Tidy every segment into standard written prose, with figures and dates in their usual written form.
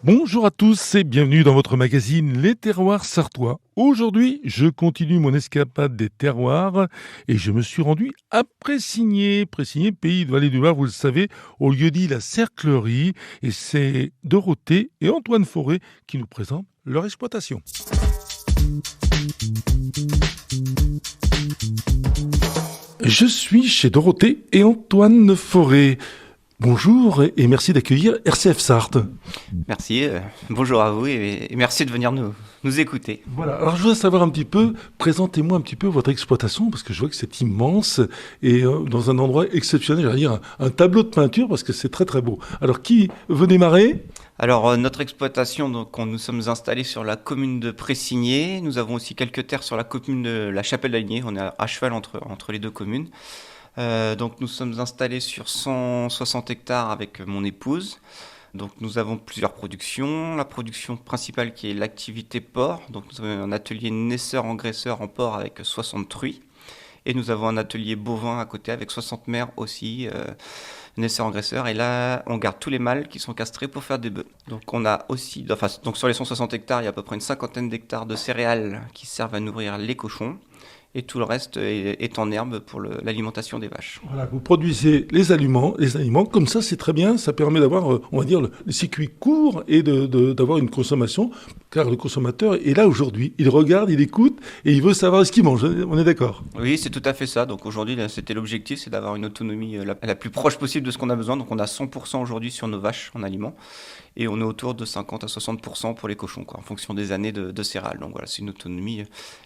Bonjour à tous et bienvenue dans votre magazine Les Terroirs Sartois. Aujourd'hui, je continue mon escapade des terroirs et je me suis rendu à Pressigné, pays de Vallée du Var, vous le savez, au lieu-dit La Cerclerie. Et c'est Dorothée et Antoine Forêt qui nous présentent leur exploitation. Je suis chez Dorothée et Antoine Forêt. Bonjour et merci d'accueillir RCF Sarthe. Merci, bonjour à vous et merci de venir nous écouter. Voilà, alors je voudrais savoir un petit peu, présentez-moi un petit peu votre exploitation, parce que je vois que c'est immense et dans un endroit exceptionnel, j'allais dire un tableau de peinture, parce que c'est très très beau. Alors qui veut démarrer ? Alors notre exploitation, donc nous sommes installés sur la commune de Pressigné, nous avons aussi quelques terres sur la commune de la Chapelle-d'Aligné, on est à cheval entre les deux communes. Donc nous sommes installés sur 160 hectares avec mon épouse. Donc nous avons plusieurs productions. La production principale qui est l'activité porc. Donc nous avons un atelier naisseur-engraisseur en porc avec 60 truies. Et nous avons un atelier bovin à côté avec 60 mères aussi, naisseur-engraisseur. Et là, on garde tous les mâles qui sont castrés pour faire des bœufs. Donc on a aussi, donc sur les 160 hectares, il y a à peu près une cinquantaine d'hectares de céréales qui servent à nourrir les cochons. Et tout le reste est en herbe pour l'alimentation des vaches. Voilà, vous produisez les aliments, comme ça c'est très bien, ça permet d'avoir, on va dire, le circuit court et d'avoir une consommation, car le consommateur est là aujourd'hui, il regarde, il écoute et il veut savoir ce qu'il mange, on est d'accord ? Oui, c'est tout à fait ça, donc aujourd'hui c'était l'objectif, c'est d'avoir une autonomie la plus proche possible de ce qu'on a besoin, donc on a 100% aujourd'hui sur nos vaches en aliments, et on est autour de 50 à 60% pour les cochons, en fonction des années de céréales, donc voilà, c'est une autonomie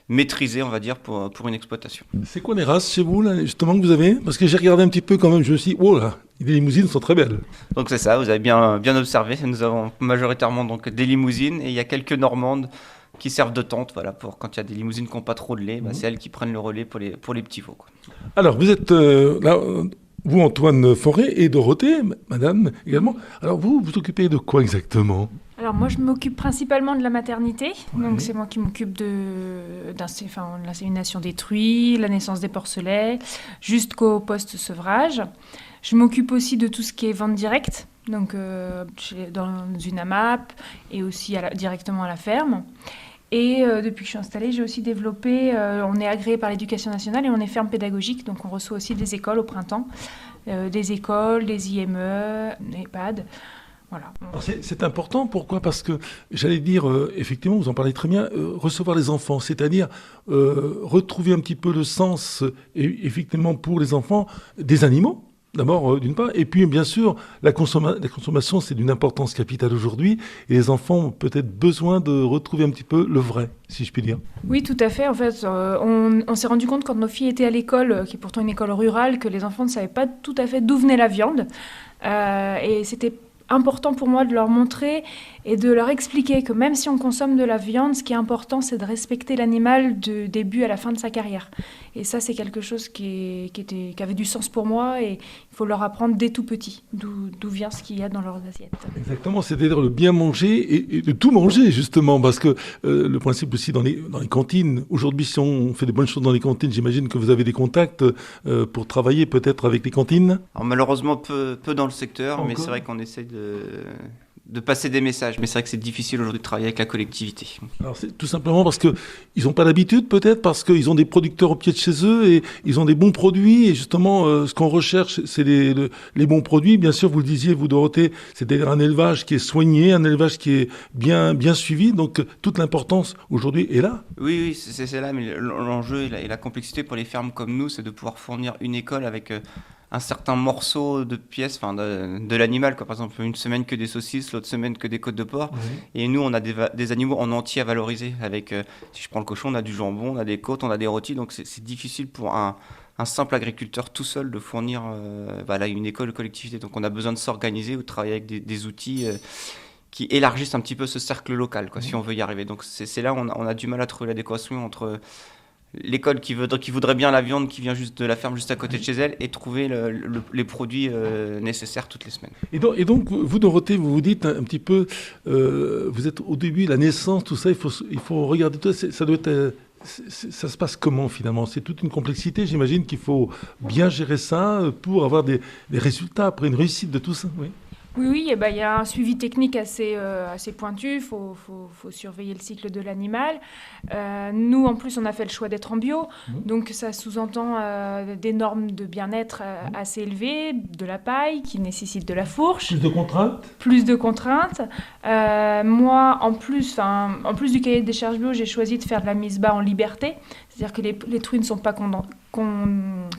maîtrisée, on va dire, pour une exploitation. C'est quoi les races chez vous, là, justement, que vous avez ? Parce que j'ai regardé un petit peu quand même, je me suis dit, oh là, les limousines sont très belles. Donc c'est ça, vous avez bien observé, nous avons majoritairement donc, des limousines et il y a quelques normandes qui servent de tente, voilà, pour quand il y a des limousines qui n'ont pas trop de lait, c'est elles qui prennent le relais pour les petits veaux. Alors vous êtes là, vous Antoine Forêt et Dorothée, madame également. Alors vous occupez de quoi exactement ? Alors moi je m'occupe principalement de la maternité, donc c'est moi qui m'occupe de l'insémination des truies, la naissance des porcelets, jusqu'au post-sevrage. Je m'occupe aussi de tout ce qui est vente directe, donc dans une AMAP et aussi directement à la ferme. Et depuis que je suis installée, j'ai aussi développé, on est agréé par l'Éducation nationale et on est ferme pédagogique, donc on reçoit aussi des écoles au printemps, des écoles, des IME, des EHPAD. Voilà. C'est important, pourquoi ? Parce que, j'allais dire, effectivement, vous en parlez très bien, recevoir les enfants, c'est-à-dire retrouver un petit peu le sens, effectivement, pour les enfants, des animaux, d'abord, d'une part, et puis, bien sûr, la consommation, c'est d'une importance capitale aujourd'hui, et les enfants ont peut-être besoin de retrouver un petit peu le vrai, si je puis dire. Oui, tout à fait. En fait, on s'est rendu compte quand nos filles étaient à l'école, qui est pourtant une école rurale, que les enfants ne savaient pas tout à fait d'où venait la viande, et c'était important pour moi de leur montrer et de leur expliquer que même si on consomme de la viande, ce qui est important, c'est de respecter l'animal du début à la fin de sa carrière. Et ça, c'est quelque chose qui avait du sens pour moi et il faut leur apprendre dès tout petit, d'où vient ce qu'il y a dans leurs assiettes. Exactement, c'est-à-dire le bien manger et de tout manger, justement, parce que le principe aussi dans les cantines, aujourd'hui, si on fait des bonnes choses dans les cantines, j'imagine que vous avez des contacts pour travailler peut-être avec les cantines ? Alors, malheureusement, peu dans le secteur, mais c'est vrai qu'on essaie de passer des messages. Mais c'est vrai que c'est difficile aujourd'hui de travailler avec la collectivité. Alors c'est tout simplement parce qu'ils n'ont pas l'habitude, peut-être parce qu'ils ont des producteurs au pied de chez eux et ils ont des bons produits. Et justement, ce qu'on recherche, c'est les bons produits. Bien sûr, vous le disiez, vous Dorothée, c'est un élevage qui est soigné, un élevage qui est bien suivi. Donc toute l'importance aujourd'hui est là. Oui, c'est là. Mais l'enjeu et la complexité pour les fermes comme nous, c'est de pouvoir fournir une école avec un certain morceau de pièces, de l'animal, quoi. Par exemple, une semaine que des saucisses, l'autre semaine que des côtes de porc. Oui. Et nous, on a des animaux en entier à valoriser. Avec, si je prends le cochon, on a du jambon, on a des côtes, on a des rôtis. Donc c'est difficile pour un simple agriculteur tout seul de fournir une école de collectivité. Donc on a besoin de s'organiser ou de travailler avec des outils qui élargissent un petit peu ce cercle local, quoi, si on veut y arriver. Donc c'est là où on a du mal à trouver l'adéquation entre l'école qui voudrait bien la viande qui vient juste de la ferme juste à côté de chez elle et trouver les produits nécessaires toutes les semaines. Et donc vous Dorothée, vous vous dites un petit peu, vous êtes au début, la naissance, tout ça, il faut regarder tout ça, ça doit être ça se passe comment finalement? C'est toute une complexité. J'imagine qu'il faut bien gérer ça pour avoir des résultats après une réussite de tout ça. Oui. Oui, et ben, il y a un suivi technique assez pointu. Il faut surveiller le cycle de l'animal. Nous, en plus, on a fait le choix d'être en bio. Donc, ça sous-entend des normes de bien-être assez élevées, de la paille qui nécessite de la fourche. Plus de contraintes? Plus de contraintes. Moi, en plus du cahier des charges bio, j'ai choisi de faire de la mise bas en liberté. C'est-à-dire que les truies ne sont pas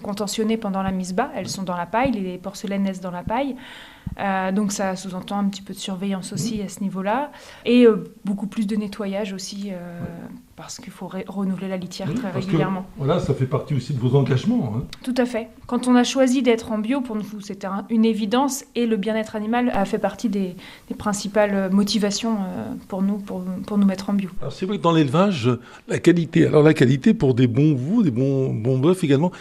contentionnées pendant la mise bas. Elles sont dans la paille. Les porcelaines naissent dans la paille. Donc ça sous-entend un petit peu de surveillance aussi à ce niveau-là. Et beaucoup plus de nettoyage aussi, parce qu'il faut renouveler la litière très régulièrement. Voilà, ça fait partie aussi de vos engagements. Hein. Tout à fait. Quand on a choisi d'être en bio, pour nous, c'était une évidence. Et le bien-être animal a fait partie des principales motivations pour nous mettre en bio. Alors c'est vrai que dans l'élevage, la qualité pour des bons veaux, des bons bœufs également,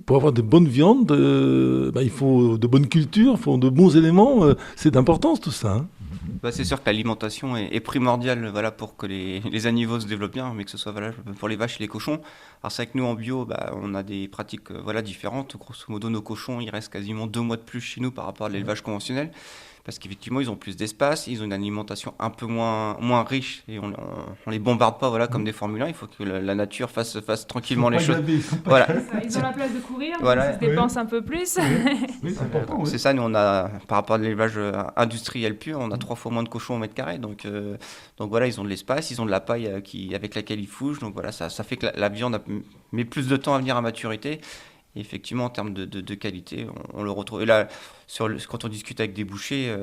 pour avoir de bonnes viandes, il faut de bonnes cultures, il faut de bons éléments. C'est d'importance tout ça. Hein. C'est sûr que l'alimentation est primordiale pour que les animaux se développent bien, mais que ce soit valable pour les vaches et les cochons. Alors c'est vrai que nous en bio, on a des pratiques différentes. Grosso modo, nos cochons, ils restent quasiment 2 mois de plus chez nous par rapport à l'élevage conventionnel. Parce qu'effectivement, ils ont plus d'espace, ils ont une alimentation un peu moins riche et on les bombarde pas comme des Formule 1. Il faut que la nature fasse tranquillement les choses. Voilà. Ils ont la place de courir, donc ils se dépensent un peu plus. Oui, c'est important. C'est ça, nous on a, par rapport à l'élevage industriel pur, on a 3 fois moins de cochons au mètre carré. Donc voilà, ils ont de l'espace, ils ont de la paille avec laquelle ils fougent. Donc voilà, ça fait que la viande met plus de temps à venir à maturité. Et effectivement, en termes de qualité, on le retrouve. Et là, quand on discute avec des bouchers,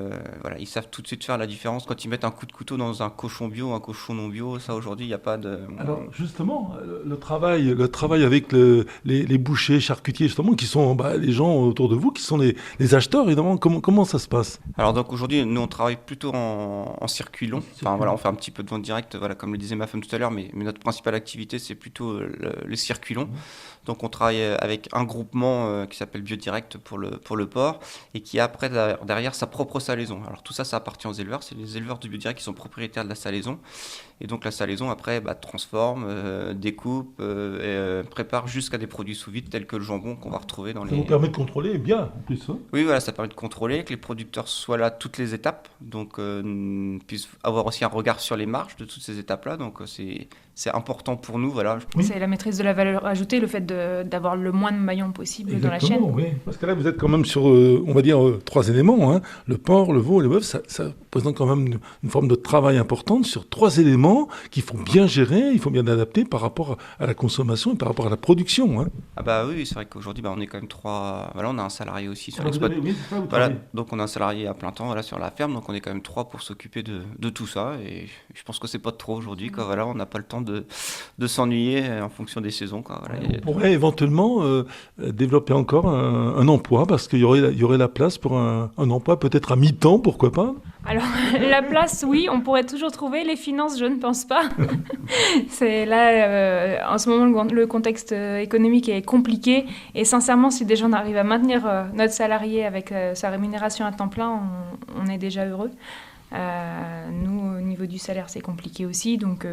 ils savent tout de suite faire la différence. Quand ils mettent un coup de couteau dans un cochon bio, un cochon non bio, ça aujourd'hui, il n'y a pas de... Alors justement, le travail avec les bouchers, charcutiers, justement, qui sont les gens autour de vous, qui sont les acheteurs, évidemment, comment ça se passe? Alors donc aujourd'hui, nous on travaille plutôt en circuit long. On fait un petit peu de vente directe, comme le disait ma femme tout à l'heure, mais notre principale activité, c'est plutôt le circuit long. Donc on travaille avec un groupement qui s'appelle Biodirect pour le porc et qui a après derrière sa propre salaison. Alors tout ça appartient aux éleveurs, c'est les éleveurs du Biodirect qui sont propriétaires de la salaison. Et donc la salaison après transforme, découpe, prépare jusqu'à des produits sous vide tels que le jambon qu'on va retrouver dans les... Ça vous permet de contrôler bien en plus. Hein. Oui, voilà, ça permet de contrôler, que les producteurs soient là toutes les étapes, donc puissent avoir aussi un regard sur les marges de toutes ces étapes-là. Donc c'est important pour nous, voilà. Oui. C'est la maîtrise de la valeur ajoutée, le fait d'avoir le moins de maillons possible. Exactement, dans la chaîne. Oui, parce que là vous êtes quand même sur, on va dire, 3 éléments. Hein. Le porc, le veau et le bœuf, ça représente quand même une forme de travail importante sur 3 éléments qu'il faut bien gérer, il faut bien adapter par rapport à la consommation et par rapport à la production. Hein. Ah oui, c'est vrai qu'aujourd'hui, on est quand même 3... Voilà, on a un salarié aussi sur l'exploitation. Donc on a un salarié à plein temps sur la ferme, donc on est quand même 3 pour s'occuper de tout ça. Et je pense que c'est pas trop aujourd'hui. On n'a pas le temps de s'ennuyer en fonction des saisons. On pourrait éventuellement développer encore un emploi, parce qu'il y aurait la place pour un emploi peut-être à mi-temps, pourquoi pas? Alors, la place, oui, on pourrait toujours trouver. Les finances, je ne pense pas. C'est là, en ce moment, le contexte économique est compliqué. Et sincèrement, si déjà on arrive à maintenir notre salarié avec sa rémunération à temps plein, on est déjà heureux. Nous, au niveau du salaire, c'est compliqué aussi, donc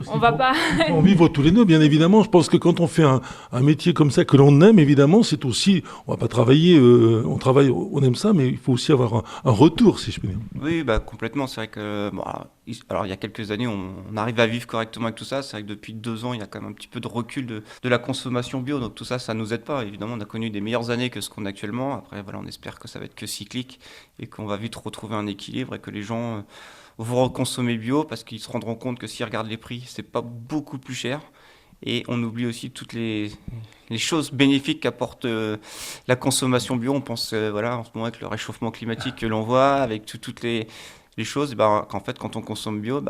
on va pas... On vivre tous les deux, bien évidemment. Je pense que quand on fait un métier comme ça que l'on aime, évidemment, c'est aussi... On va pas travailler, on aime ça, mais il faut aussi avoir un retour, si je peux dire. Oui, complètement. C'est vrai que... alors, il y a quelques années, on arrive à vivre correctement avec tout ça. C'est vrai que depuis 2 ans, il y a quand même un petit peu de recul de la consommation bio, donc tout ça, ça nous aide pas. Évidemment, on a connu des meilleures années que ce qu'on a actuellement. Après, voilà, on espère que ça va être que cyclique et qu'on va vite retrouver un équilibre et que les gens vont reconsommer bio parce qu'ils se rendront compte que s'ils regardent les prix, c'est pas beaucoup plus cher. Et on oublie aussi toutes les choses bénéfiques qu'apporte la consommation bio. On pense en ce moment avec le réchauffement climatique que l'on voit, avec toutes les choses, qu'en fait, quand on consomme bio,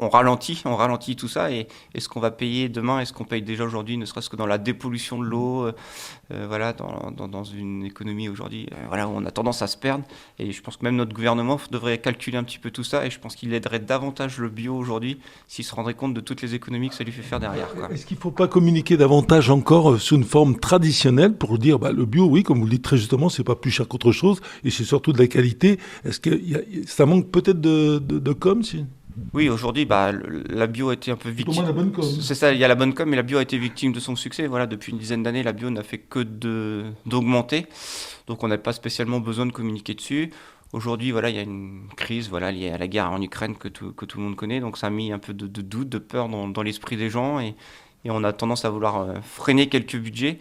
on ralentit tout ça. Et ce qu'on va payer demain, et ce qu'on paye déjà aujourd'hui, ne serait-ce que dans la dépollution de l'eau, dans une économie aujourd'hui, où on a tendance à se perdre. Et je pense que même notre gouvernement devrait calculer un petit peu tout ça. Et je pense qu'il aiderait davantage le bio aujourd'hui s'il se rendrait compte de toutes les économies que ça lui fait faire derrière. Est-ce qu'il ne faut pas communiquer davantage encore sous une forme traditionnelle pour dire le bio, oui, comme vous le dites très justement, c'est pas plus cher qu'autre chose et c'est surtout de la qualité. Est-ce que ça manque peut-être de com' si... Oui, aujourd'hui, la bio a été un peu Au moins victime. la bonne com. C'est ça, il y a la bonne com, mais la bio a été victime de son succès. Voilà, depuis une dizaine d'années, la bio n'a fait que d'augmenter. Donc, on n'a pas spécialement besoin de communiquer dessus. Aujourd'hui, voilà, il y a une crise, voilà, liée à la guerre en Ukraine que tout le monde connaît. Donc, ça a mis un peu de doute, de peur dans l'esprit des gens, et on a tendance à vouloir freiner quelques budgets.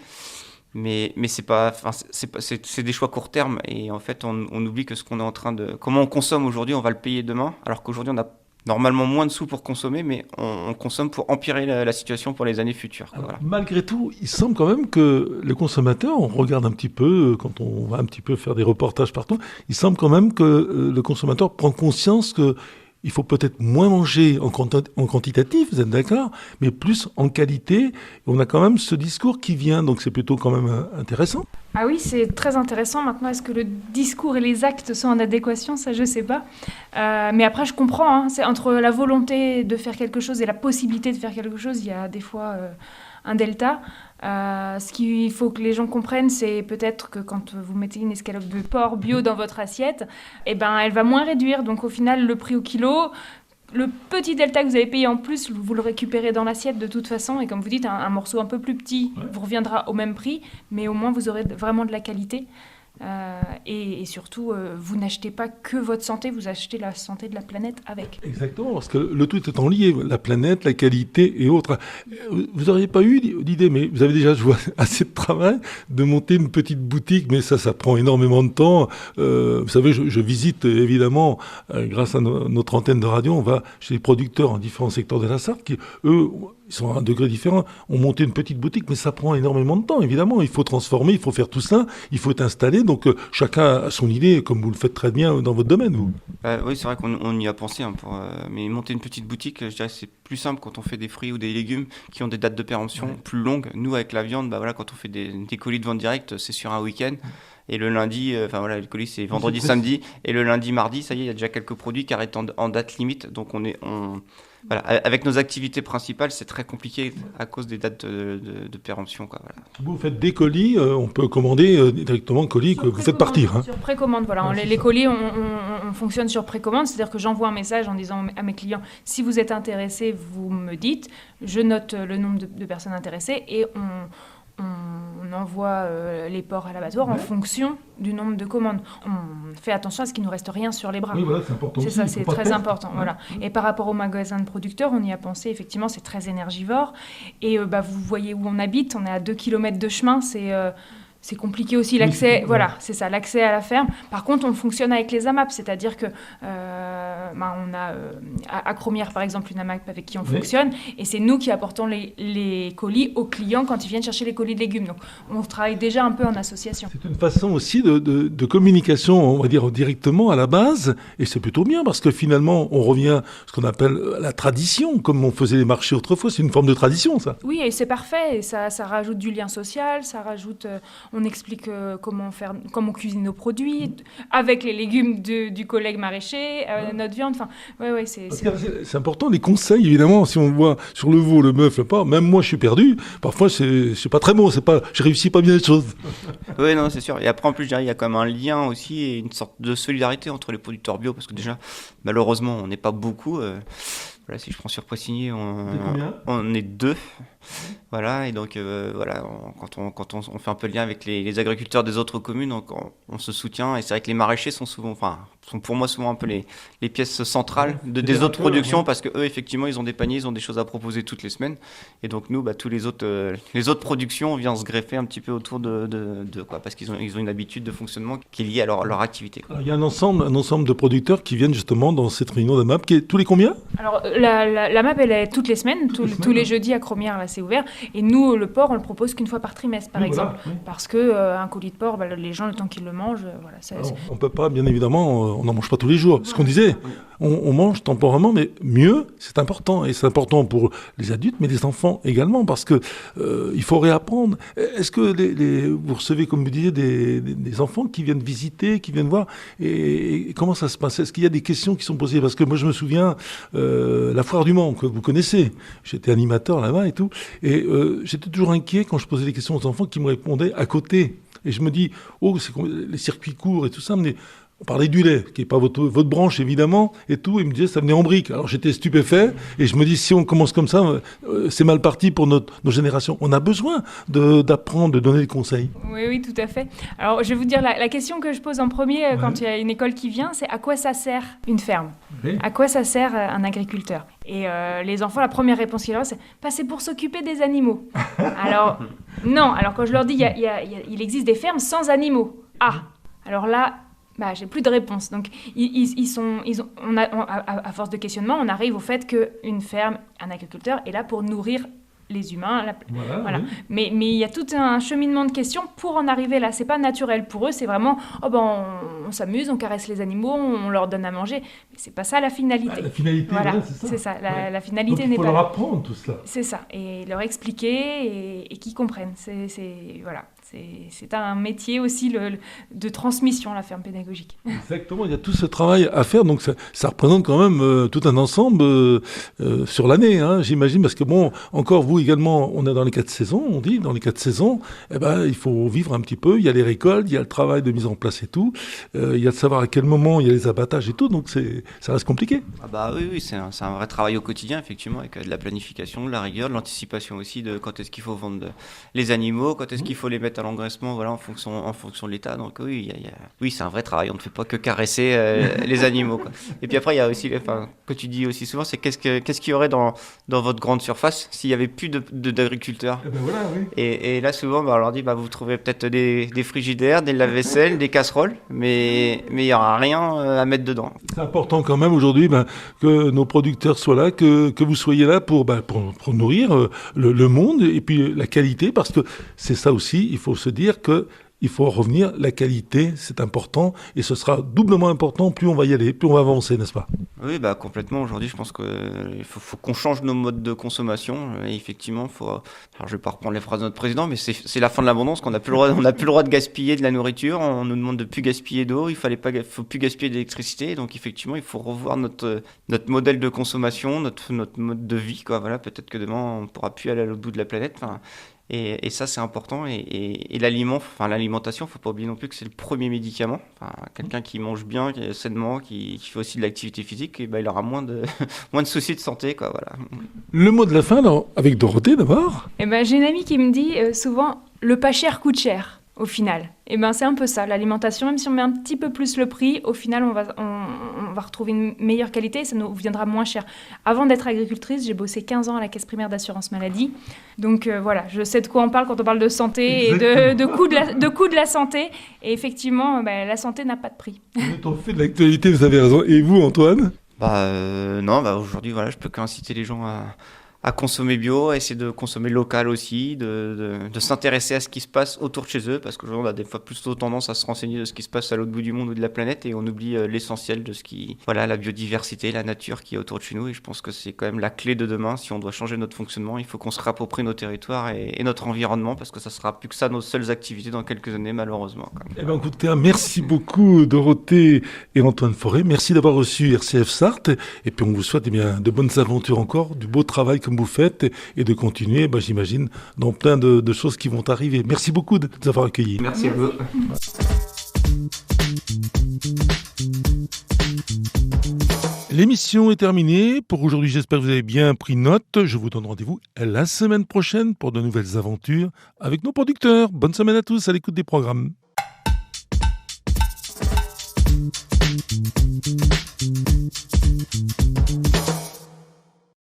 Mais c'est pas, enfin, c'est des choix court terme, et en fait, on oublie que ce qu'on est en train de, comment on consomme aujourd'hui, on va le payer demain, alors qu'aujourd'hui, on a normalement moins de sous pour consommer, mais on consomme pour empirer la situation pour les années futures, quoi, Alors, voilà. malgré tout, il semble quand même que le consommateur, on regarde un petit peu, quand on va un petit peu faire des reportages partout, il semble quand même que le consommateur prend conscience que il faut peut-être moins manger en quantitatif, vous êtes d'accord, mais plus en qualité. On a quand même ce discours qui vient, donc c'est plutôt quand même intéressant. Ah oui, c'est très intéressant. Maintenant, est-ce que le discours et les actes sont en adéquation? Ça, je sais pas. Mais après, je comprends, hein. C'est entre la volonté de faire quelque chose et la possibilité de faire quelque chose, il y a des fois un delta. Ce qu'il faut que les gens comprennent, c'est peut-être que quand vous mettez une escalope de porc bio dans votre assiette, eh ben, elle va moins réduire. Donc au final, le prix au kilo, le petit delta que vous avez payé en plus, vous le récupérez dans l'assiette de toute façon. Et comme vous dites, un morceau un peu plus petit vous reviendra au même prix, mais au moins vous aurez vraiment de la qualité. Et surtout, vous n'achetez pas que votre santé, vous achetez la santé de la planète avec. Exactement, parce que le tout étant lié, la planète, la qualité et autres. Vous n'auriez pas eu d'idée, mais vous avez déjà, je vois, assez de travail de monter une petite boutique, mais ça prend énormément de temps. Vous savez, je visite évidemment, grâce à notre antenne de radio, on va chez les producteurs en différents secteurs de la Sarthe, qui, eux, ils sont à un degré différent, ont monté une petite boutique, mais ça prend énormément de temps, évidemment. Il faut transformer, il faut faire tout ça, il faut être installé. Donc, chacun a son idée, comme vous le faites très bien dans votre domaine, vous. Oui, c'est vrai qu'on y a pensé, hein, mais monter une petite boutique, je dirais que c'est plus simple quand on fait des fruits ou des légumes qui ont des dates de péremption plus longues. Nous, avec la viande, voilà, quand on fait des colis de vente directe, c'est sur un week-end. Et le lundi, le colis c'est vendredi, samedi, et le lundi, mardi, ça y est, il y a déjà quelques produits qui arrêtent en date limite. Donc voilà, avec nos activités principales, c'est très compliqué à cause des dates de péremption, quoi, voilà. Vous faites des colis, on peut commander directement colis que vous faites partir. Hein. Sur précommande, voilà. Ouais, les colis, on fonctionne sur précommande, c'est-à-dire que j'envoie un message en disant à mes clients, si vous êtes intéressés, vous me dites, je note le nombre de personnes intéressées et on envoie les porcs à l'abattoir en fonction du nombre de commandes. On fait attention à ce qu'il ne nous reste rien sur les bras. Oui, voilà, c'est important. C'est aussi, ça, c'est très important. Ouais. Voilà. Et par rapport au magasin de producteurs, on y a pensé, effectivement, c'est très énergivore. Et vous voyez où on habite, on est à 2 km de chemin, c'est compliqué aussi l'accès, Oui, voilà, c'est ça, l'accès à la ferme. Par contre, on fonctionne avec les AMAP, c'est-à-dire que on a à Cromières, par exemple, une AMAP avec qui on fonctionne, et c'est nous qui apportons les colis aux clients quand ils viennent chercher les colis de légumes. Donc, on travaille déjà un peu en association. C'est une façon aussi de communication, on va dire, directement à la base, et c'est plutôt bien, parce que finalement, on revient à ce qu'on appelle la tradition, comme on faisait les marchés autrefois, c'est une forme de tradition, ça. Oui, et c'est parfait, et ça rajoute du lien social, ça rajoute... on explique comment cuisiner nos produits, avec les légumes du collègue maraîcher, notre viande. Enfin, ouais, c'est important, les conseils, évidemment, si on voit sur le veau, le bœuf, le porc, même moi je suis perdu, parfois c'est pas très bon, je réussis pas bien les choses. Oui, non, c'est sûr. Et après, en plus, je dirais, il y a quand même un lien aussi et une sorte de solidarité entre les producteurs bio, parce que déjà, malheureusement, on n'est pas beaucoup. Voilà, si je prends sur Pressigny, on est 2. Voilà, et donc voilà, quand on fait un peu le lien avec les agriculteurs des autres communes, donc on se soutient. Et c'est vrai que les maraîchers sont pour moi souvent un peu les pièces centrales des autres productions, parce que eux, effectivement, ils ont des paniers, ils ont des choses à proposer toutes les semaines. Et donc nous, tous les autres productions, on vient se greffer un petit peu autour de quoi, parce qu'ils ont une habitude de fonctionnement qui est liée à leur activité, quoi. Alors, il y a un ensemble de producteurs qui viennent justement dans cette réunion de MAP, qui est tous les combien ? Alors la MAP, elle est toutes les semaines, tous les jeudis à Cromières, là c'est ouvert. Et nous, le porc, on le propose qu'une fois par trimestre, par exemple. Voilà, oui. Parce que un colis de porc, les gens, le temps qu'ils le mangent, voilà. On peut pas, bien évidemment, on n'en mange pas tous les jours. Ce qu'on disait, on mange temporairement, mais mieux, c'est important. Et c'est important pour les adultes, mais les enfants également, parce que il faut réapprendre. Est-ce que vous recevez, comme vous disiez, des enfants qui viennent visiter, qui viennent voir, et comment ça se passe ? Est-ce qu'il y a des questions qui sont posées ? Parce que moi, je me souviens, la foire du Mans, que vous connaissez, j'étais animateur là-bas et tout, et j'étais toujours inquiet quand je posais des questions aux enfants qui me répondaient à côté. Et je me dis, c'est les circuits courts et tout ça, mais on parlait du lait, qui n'est pas votre branche évidemment, et tout, il me disait ça venait en briques. Alors j'étais stupéfait, et je me dis si on commence comme ça, c'est mal parti pour nos générations. On a besoin d'apprendre, de donner des conseils. Oui, tout à fait. Alors je vais vous dire, la question que je pose en premier quand il y a une école qui vient, c'est à quoi ça sert une ferme ? À quoi ça sert un agriculteur ? Et les enfants, la première réponse qu'ils auront, c'est c'est pour s'occuper des animaux. Alors, non. Alors, quand je leur dis, il existe des fermes sans animaux. Alors là, j'ai plus de réponse. Donc, à force de questionnement, on arrive au fait qu'une ferme, un agriculteur est là pour nourrir les humains. Voilà. Oui. Mais il y a tout un cheminement de questions pour en arriver là. C'est pas naturel pour eux, c'est vraiment on s'amuse, on caresse les animaux, on leur donne à manger. Mais c'est pas ça la finalité. La finalité, voilà, c'est ça. C'est ça. La finalité Donc, n'est pas. Il faut leur apprendre tout cela. C'est ça, et leur expliquer et qu'ils comprennent. C'est un métier aussi de transmission, la ferme pédagogique. Exactement, il y a tout ce travail à faire, donc ça représente quand même tout un ensemble sur l'année, j'imagine, parce que encore vous également, on est dans les 4 saisons, on dit, dans les 4 saisons, il faut vivre un petit peu, il y a les récoltes, il y a le travail de mise en place et tout, il y a de savoir à quel moment il y a les abattages et tout, donc ça reste compliqué. Oui, c'est un vrai travail au quotidien, effectivement, avec de la planification, de la rigueur, de l'anticipation aussi de quand est-ce qu'il faut vendre les animaux, quand est-ce qu'il faut les mettre à l'engraissement, voilà, en fonction de l'état. Donc oui, c'est un vrai travail, on ne fait pas que caresser les animaux, quoi. Et puis après, il y a aussi, que tu dis aussi souvent, c'est qu'est-ce qu'il y aurait dans votre grande surface s'il n'y avait plus d'agriculteurs. Voilà, oui. Et là, souvent, on leur dit, vous trouvez peut-être des frigidaires, des lave-vaisselle, des casseroles, mais il n'y aura rien à mettre dedans. C'est important quand même aujourd'hui que nos producteurs soient là, que vous soyez là pour nourrir le monde et puis la qualité, parce que c'est ça aussi, il faut se dire que il faut revenir, la qualité, c'est important, et ce sera doublement important, plus on va y aller, plus on va avancer, n'est-ce pas ? Oui, complètement. Aujourd'hui, je pense qu'il faut qu'on change nos modes de consommation. Et effectivement, alors je vais pas reprendre les phrases de notre président, mais c'est la fin de l'abondance, qu'on n'a plus le droit de gaspiller de la nourriture. On nous demande de plus gaspiller d'eau. Faut plus gaspiller d'électricité. Donc effectivement, il faut revoir notre modèle de consommation, notre mode de vie, quoi. Voilà, peut-être que demain, on pourra plus aller à l'autre bout de la planète. Et ça, c'est important. Et l'alimentation, faut pas oublier non plus que c'est le premier médicament. Quelqu'un qui mange bien, sainement, qui fait aussi de l'activité physique, il aura moins de soucis de santé, quoi. Voilà. Le mot de la fin, alors, avec Dorothée d'abord. J'ai une amie qui me dit souvent, le pas cher coûte cher. Au final. C'est un peu ça, l'alimentation, même si on met un petit peu plus le prix, au final, on va retrouver une meilleure qualité et ça nous viendra moins cher. Avant d'être agricultrice, j'ai bossé 15 ans à la Caisse primaire d'assurance maladie. Donc voilà, je sais de quoi on parle quand on parle de santé et de coût de la santé. Et effectivement, la santé n'a pas de prix. On fait de l'actualité, vous avez raison. Et vous, Antoine ? Non, aujourd'hui, voilà, je peux qu'inciter les gens à consommer bio, à essayer de consommer local aussi, de s'intéresser à ce qui se passe autour de chez eux, parce qu'aujourd'hui on a des fois plutôt tendance à se renseigner de ce qui se passe à l'autre bout du monde ou de la planète, et on oublie l'essentiel de la biodiversité, la nature qui est autour de chez nous, et je pense que c'est quand même la clé de demain. Si on doit changer notre fonctionnement, il faut qu'on se réapproprie nos territoires et notre environnement, parce que ça sera plus que ça nos seules activités dans quelques années, malheureusement. Écoutez, merci beaucoup Dorothée et Antoine Forêt, merci d'avoir reçu RCF Sarthe, et puis on vous souhaite de bonnes aventures encore, du beau travail comme vous faites, et de continuer, j'imagine, dans plein de choses qui vont arriver. Merci beaucoup de nous avoir accueillis. Merci à vous. L'émission est terminée. Pour aujourd'hui, j'espère que vous avez bien pris note. Je vous donne rendez-vous la semaine prochaine pour de nouvelles aventures avec nos producteurs. Bonne semaine à tous à l'écoute des programmes.